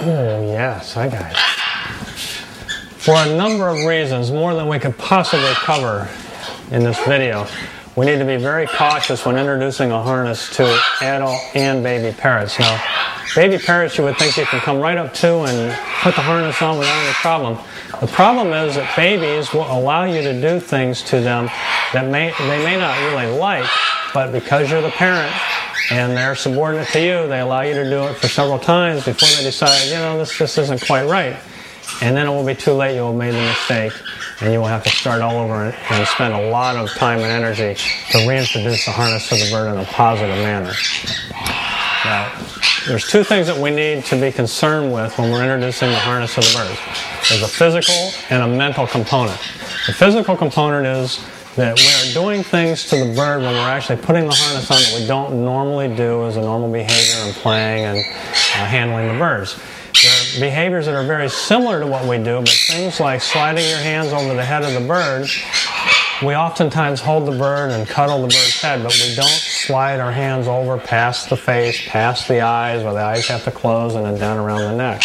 Oh yes, I got it. For a number of reasons, more than we could possibly cover in this video, we need to be very cautious when introducing a harness to adult and baby parrots. Now, baby parrots you would think you can come right up to and put the harness on without any problem. The problem is that babies will allow you to do things to them that they may not really like, but because you're the parent and they're subordinate to you, they allow you to do it for several times before they decide, you know, this just isn't quite right. And then it will be too late. You will have made the mistake, and you will have to start all over and spend a lot of time and energy to reintroduce the harness to the bird in a positive manner. Now, there's two things that we need to be concerned with when we're introducing the harness to the birds. There's a physical and a mental component. The physical component is that we're doing things to the bird when we're actually putting the harness on that we don't normally do as a normal behavior in playing and handling the birds. There are behaviors that are very similar to what we do, but things like sliding your hands over the head of the bird, we oftentimes hold the bird and cuddle the bird's head, but we don't slide our hands over past the face, past the eyes, where the eyes have to close, and then down around the neck.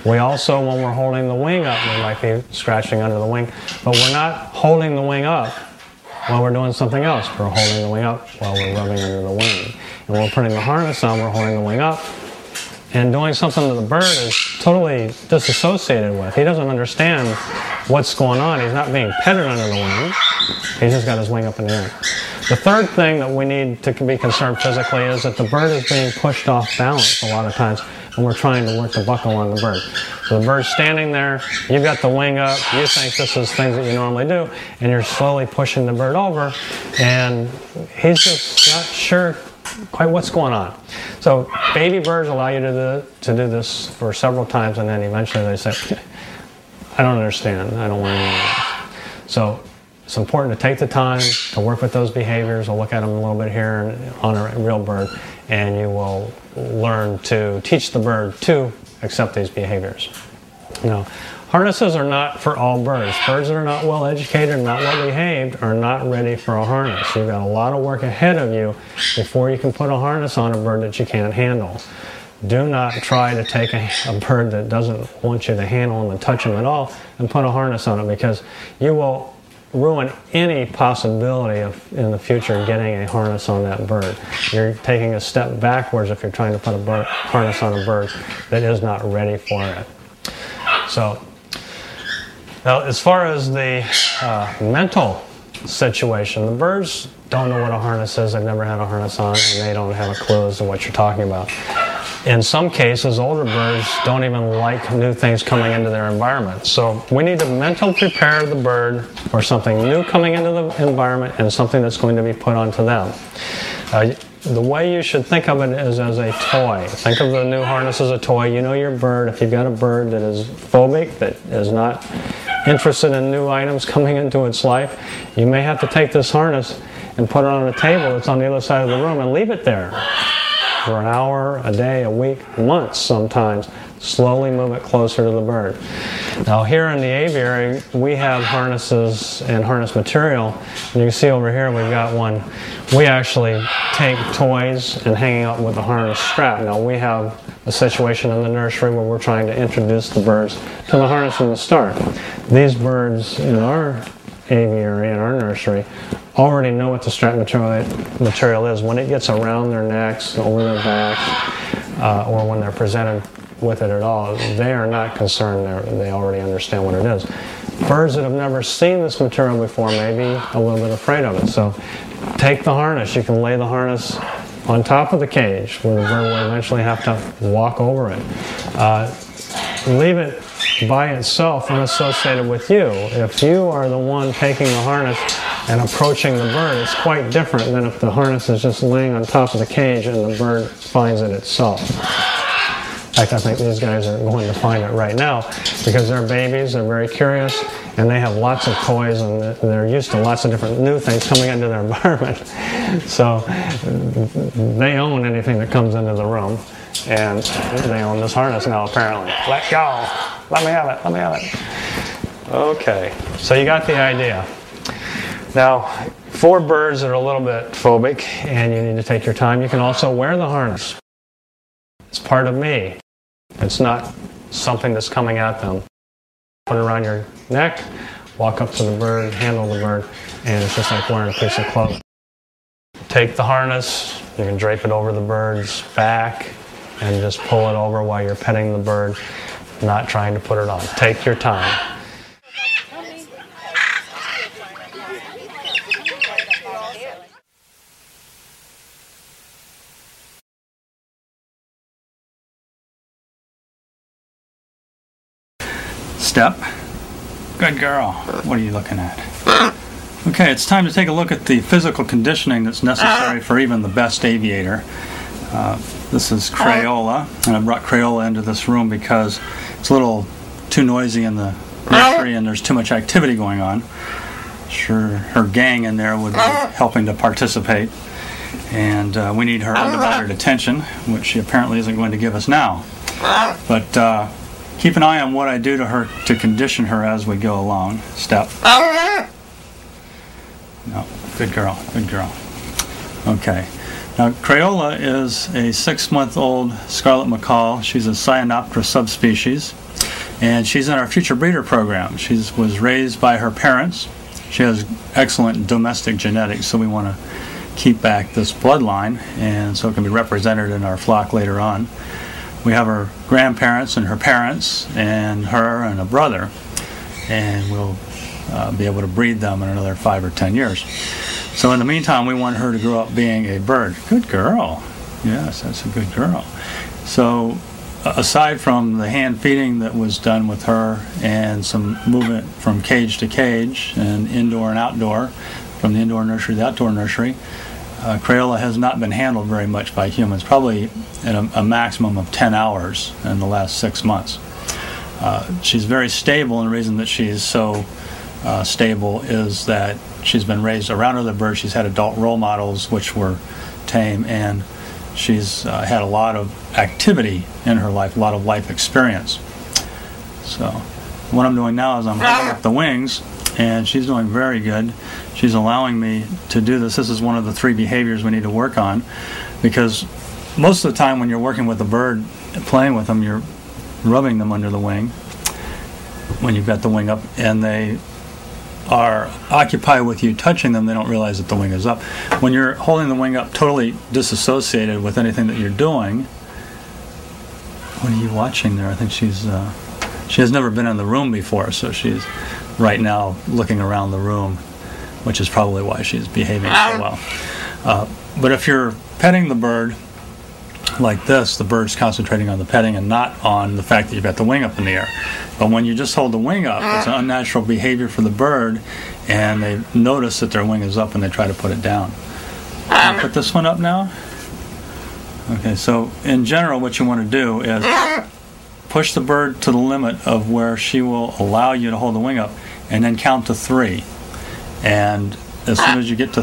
We also, when we're holding the wing up, we might be scratching under the wing, but we're not holding the wing up while we're doing something else. We're holding the wing up while we're rubbing under the wing. And when we're putting the harness on, we're holding the wing up. And doing something to the bird is totally disassociated with. He doesn't understand what's going on. He's not being petted under the wing. He's just got his wing up in the air. The third thing that we need to be concerned physically is that the bird is being pushed off balance a lot of times when we're trying to work the buckle on the bird. So the bird's standing there, you've got the wing up, you think this is things that you normally do, and you're slowly pushing the bird over, and he's just not sure quite what's going on. So baby birds allow you to do this for several times, and then eventually they say, I don't understand, I don't want to know that. So it's important to take the time to work with those behaviors. We'll look at them a little bit here on a real bird, and you will learn to teach the bird to accept these behaviors. Now, harnesses are not for all birds. Birds that are not well educated and not well behaved are not ready for a harness. You've got a lot of work ahead of you before you can put a harness on a bird that you can't handle. Do not try to take a bird that doesn't want you to handle him and touch him at all and put a harness on it, because you will ruin any possibility of in the future getting a harness on that bird. You're taking a step backwards if you're trying to put a harness on a bird that is not ready for it. So, now as far as the mental situation, the birds don't know what a harness is. They've never had a harness on, and they don't have a clue as to what you're talking about. In some cases, older birds don't even like new things coming into their environment. So we need to mentally prepare the bird for something new coming into the environment and something that's going to be put onto them. The way you should think of it is as a toy. Think of the new harness as a toy. You know your bird. If you've got a bird that is phobic, that is not interested in new items coming into its life, you may have to take this harness and put it on a table that's on the other side of the room and leave it there for an hour, a day, a week, months sometimes. Slowly move it closer to the bird. Now here in the aviary, we have harnesses and harness material. And you can see over here we've got one. We actually take toys and hang out with the harness strap. Now we have a situation in the nursery where we're trying to introduce the birds to the harness from the start. These birds in our aviary, in our nursery, already know what the strap material is. When it gets around their necks, over their backs, or when they're presented with it at all, they are not concerned. They already understand what it is. Birds that have never seen this material before may be a little bit afraid of it. So take the harness. You can lay the harness on top of the cage where the bird will eventually have to walk over it. Leave it by itself, unassociated with you. If you are the one taking the harness and approaching the bird, it's quite different than if the harness is just laying on top of the cage and the bird finds it itself. In fact, I think these guys are going to find it right now because they're babies, they're very curious, and they have lots of toys, and they're used to lots of different new things coming into their environment. So they own anything that comes into the room, and they own this harness now apparently. Let go! Let me have it! Let me have it! Okay, so you got the idea. Now, for birds that are a little bit phobic and you need to take your time, you can also wear the harness. It's part of me. It's not something that's coming at them. Put it around your neck, walk up to the bird, handle the bird, and it's just like wearing a piece of clothing. Take the harness, you can drape it over the bird's back, and just pull it over while you're petting the bird, not trying to put it on. Take your time. Step. Good girl. What are you looking at? Okay, it's time to take a look at the physical conditioning that's necessary for even the best aviator. This is Crayola, and I brought Crayola into this room because it's a little too noisy in the nursery and there's too much activity going on. Sure, her gang in there would be helping to participate, and we need her undivided attention, which she apparently isn't going to give us now. But keep an eye on what I do to her to condition her as we go along. Step. No, good girl, good girl. Okay. Now, Crayola is a 6-month-old scarlet macaw. She's a Cyanoptera subspecies, and she's in our future breeder program. She was raised by her parents. She has excellent domestic genetics, so we want to keep back this bloodline, and so it can be represented in our flock later on. We have her grandparents and her parents and her and a brother, and we'll be able to breed them in another 5 or 10 years. So in the meantime, we want her to grow up being a bird. Good girl. Yes, that's a good girl. So aside from the hand feeding that was done with her and some movement from cage to cage and indoor and outdoor, from the indoor nursery to the outdoor nursery, Crayola has not been handled very much by humans, probably in a maximum of 10 hours in the last 6 months. She's very stable, and the reason that she's so stable is that she's been raised around other birds. She's had adult role models which were tame, and she's had a lot of activity in her life, a lot of life experience. So what I'm doing now is I'm holding up the wings, and she's doing very good. She's allowing me to do this. This is one of the 3 behaviors we need to work on, because most of the time when you're working with a bird, playing with them, you're rubbing them under the wing when you've got the wing up, and they are occupied with you touching them. They don't realize that the wing is up. When you're holding the wing up totally disassociated with anything that you're doing, what are you watching there? I think she has never been in the room before, so she's right now looking around the room, which is probably why she's behaving so well. But if you're petting the bird like this, the bird's concentrating on the petting and not on the fact that you've got the wing up in the air. But when you just hold the wing up, it's an unnatural behavior for the bird, and they notice that their wing is up and they try to put it down. Can I put this one up now? Okay, so in general what you want to do is push the bird to the limit of where she will allow you to hold the wing up, and then count to 3. And as soon as you get to